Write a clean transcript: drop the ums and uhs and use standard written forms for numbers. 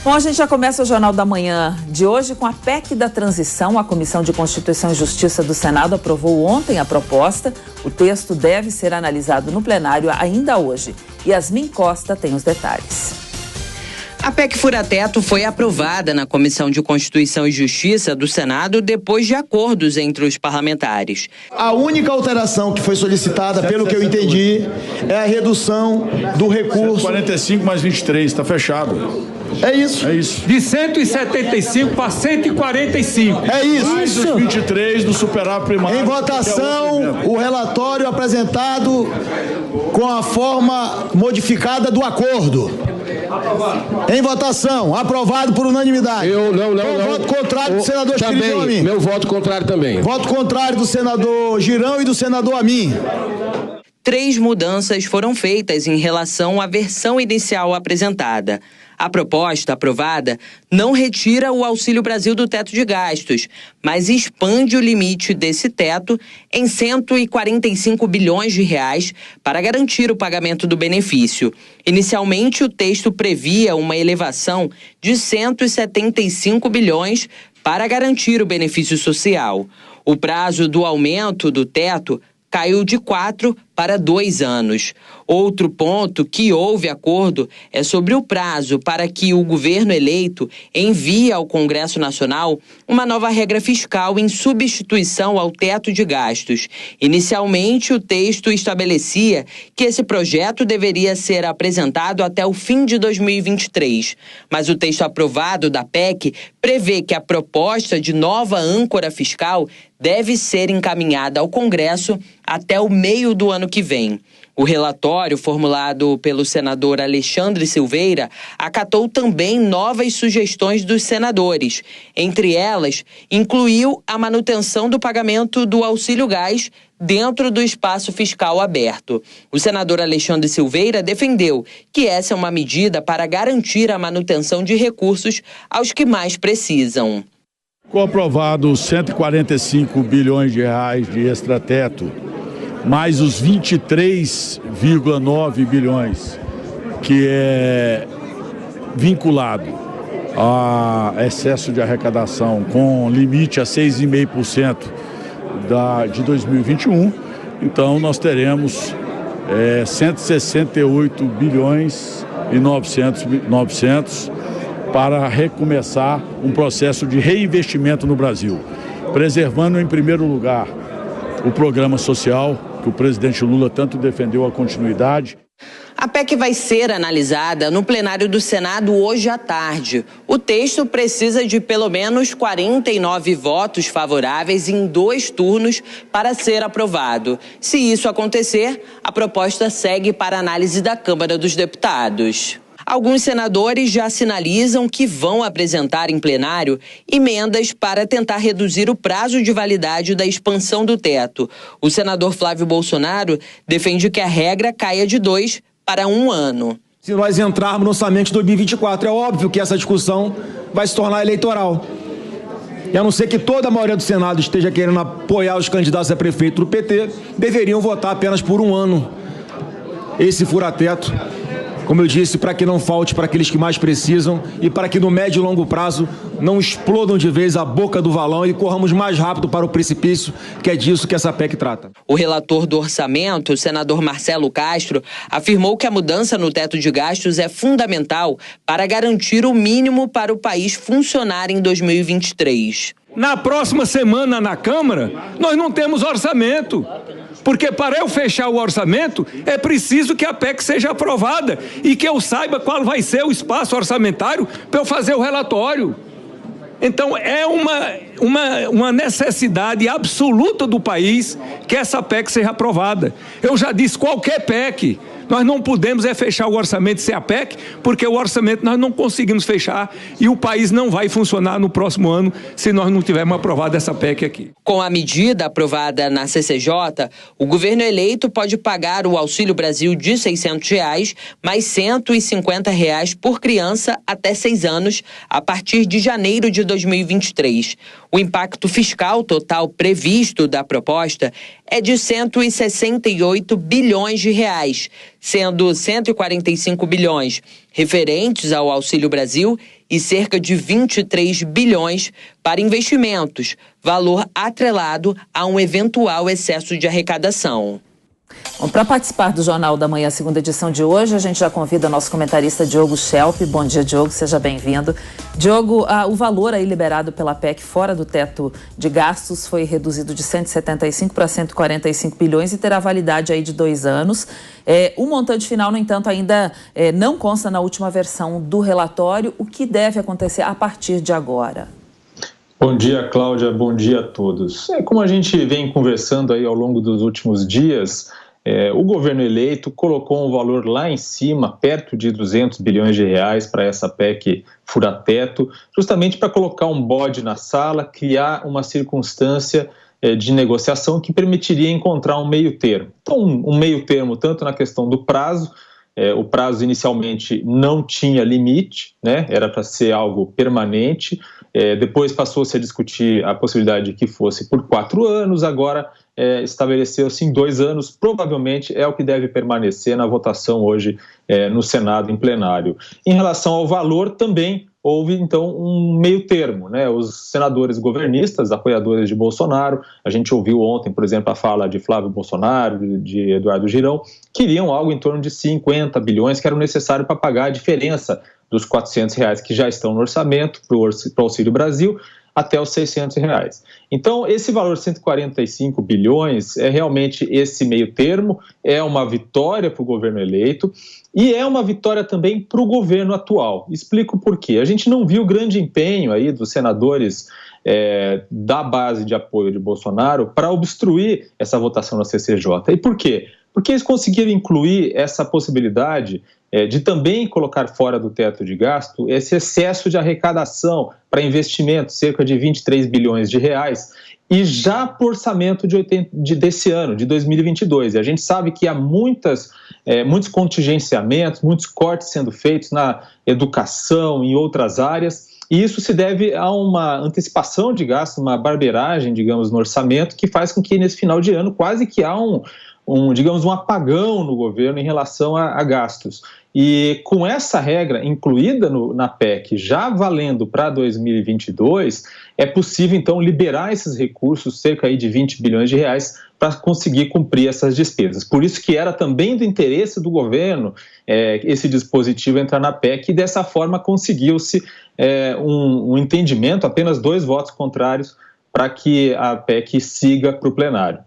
Bom, a gente já começa o Jornal da Manhã de hoje com a PEC da transição. A Comissão de Constituição e Justiça do Senado aprovou ontem a proposta. O texto deve ser analisado no plenário ainda hoje. Yasmin Costa tem os detalhes. A PEC Fura-Teto foi aprovada na Comissão de Constituição e Justiça do Senado depois de acordos entre os parlamentares. A única alteração que foi solicitada, pelo que eu entendi, é a redução do recurso. 45 mais 23, está fechado. É isso. É isso. De 175 para 145. É isso. Mais os 23 do superávit primário. Em votação, o relatório apresentado com a forma modificada do acordo. Em votação, aprovado por unanimidade. Voto contrário do senador Girão a mim. Meu voto contrário também. Voto contrário do senador Girão e do senador a mim. 3 mudanças foram feitas em relação à versão inicial apresentada. A proposta aprovada não retira o Auxílio Brasil do teto de gastos, mas expande o limite desse teto em 145 bilhões de reais para garantir o pagamento do benefício. Inicialmente, o texto previa uma elevação de 175 bilhões para garantir o benefício social. O prazo do aumento do teto caiu de 4 para 2 anos. Outro ponto que houve acordo é sobre o prazo para que o governo eleito envie ao Congresso Nacional uma nova regra fiscal em substituição ao teto de gastos. Inicialmente, o texto estabelecia que esse projeto deveria ser apresentado até o fim de 2023. Mas o texto aprovado da PEC prevê que a proposta de nova âncora fiscal deve ser encaminhada ao Congresso até o meio do ano que vem. O relatório, formulado pelo senador Alexandre Silveira, acatou também novas sugestões dos senadores. Entre elas, incluiu a manutenção do pagamento do auxílio gás dentro do espaço fiscal aberto. O senador Alexandre Silveira defendeu que essa é uma medida para garantir a manutenção de recursos aos que mais precisam. Ficou aprovado 145 bilhões de reais de extrateto, mais os 23,9 bilhões que é vinculado a excesso de arrecadação com limite a 6,5% de 2021. Então nós teremos 168 bilhões e 900 para recomeçar um processo de reinvestimento no Brasil, preservando em primeiro lugar o programa social, que o presidente Lula tanto defendeu a continuidade. A PEC vai ser analisada no plenário do Senado hoje à tarde. O texto precisa de pelo menos 49 votos favoráveis em 2 turnos para ser aprovado. Se isso acontecer, a proposta segue para análise da Câmara dos Deputados. Alguns senadores já sinalizam que vão apresentar em plenário emendas para tentar reduzir o prazo de validade da expansão do teto. O senador Flávio Bolsonaro defende que a regra caia de 2 para 1 ano. Se nós entrarmos no orçamento de 2024, é óbvio que essa discussão vai se tornar eleitoral. E a não ser que toda a maioria do Senado esteja querendo apoiar os candidatos a prefeito do PT, deveriam votar apenas por 1 ano esse fura-teto. Como eu disse, para que não falte para aqueles que mais precisam e para que no médio e longo prazo não explodam de vez a boca do valão e corramos mais rápido para o precipício, que é disso que essa PEC trata. O relator do orçamento, o senador Marcelo Castro, afirmou que a mudança no teto de gastos é fundamental para garantir o mínimo para o país funcionar em 2023. Na próxima semana na Câmara, nós não temos orçamento. Porque para eu fechar o orçamento, é preciso que a PEC seja aprovada e que eu saiba qual vai ser o espaço orçamentário para eu fazer o relatório. Então, é uma necessidade absoluta do país que essa PEC seja aprovada. Eu já disse, qualquer PEC, nós não podemos fechar o orçamento sem a PEC, porque o orçamento nós não conseguimos fechar e o país não vai funcionar no próximo ano se nós não tivermos aprovado essa PEC aqui. Com a medida aprovada na CCJ, o governo eleito pode pagar o Auxílio Brasil de R$ 600, mais R$ 150 por criança até 6 anos, a partir de janeiro de 2023. O impacto fiscal total previsto da proposta é de 168 bilhões de reais. sendo 145 bilhões referentes ao Auxílio Brasil e cerca de 23 bilhões para investimentos, valor atrelado a um eventual excesso de arrecadação. Bom, para participar do Jornal da Manhã, segunda edição de hoje, a gente já convida nosso comentarista Diogo Schelp. Bom dia, Diogo, seja bem-vindo. Diogo, o valor aí liberado pela PEC fora do teto de gastos foi reduzido de 175 para 145 bilhões e terá validade aí de 2 anos. O montante final, no entanto, ainda não consta na última versão do relatório. O que deve acontecer a partir de agora? Bom dia, Cláudia. Bom dia a todos. Como a gente vem conversando aí ao longo dos últimos dias, o governo eleito colocou um valor lá em cima, perto de 200 bilhões de reais para essa PEC fura-teto, justamente para colocar um bode na sala, criar uma circunstância de negociação que permitiria encontrar um meio termo. Então, um meio termo tanto na questão do prazo. O prazo inicialmente não tinha limite, né? Era para ser algo permanente, depois passou-se a discutir a possibilidade de que fosse por 4 anos, agora estabeleceu-se em 2 anos, provavelmente é o que deve permanecer na votação hoje no Senado em plenário. Em relação ao valor também, houve, então, um meio termo, né? Os senadores governistas, apoiadores de Bolsonaro, a gente ouviu ontem, por exemplo, a fala de Flávio Bolsonaro, de Eduardo Girão, queriam algo em torno de 50 bilhões que eram necessários para pagar a diferença dos R$400 que já estão no orçamento para o Auxílio Brasil, até os R$600. Então, esse valor 145 bilhões é realmente esse meio termo, é uma vitória para o governo eleito e é uma vitória também para o governo atual. Explico por quê. A gente não viu grande empenho aí dos senadores da base de apoio de Bolsonaro para obstruir essa votação na CCJ. E por quê? Porque eles conseguiram incluir essa possibilidade de também colocar fora do teto de gasto esse excesso de arrecadação para investimento, cerca de 23 bilhões de reais, e já para o orçamento desse ano, de 2022. E a gente sabe que há muitos contingenciamentos, muitos cortes sendo feitos na educação, em outras áreas, e isso se deve a uma antecipação de gasto, uma barbeiragem, digamos, no orçamento, que faz com que nesse final de ano quase que há um apagão no governo em relação a gastos. E com essa regra incluída na PEC, já valendo para 2022, é possível, então, liberar esses recursos, cerca aí de 20 bilhões de reais, para conseguir cumprir essas despesas. Por isso que era também do interesse do governo esse dispositivo entrar na PEC, e dessa forma conseguiu-se um entendimento, apenas 2 votos contrários, para que a PEC siga para o plenário.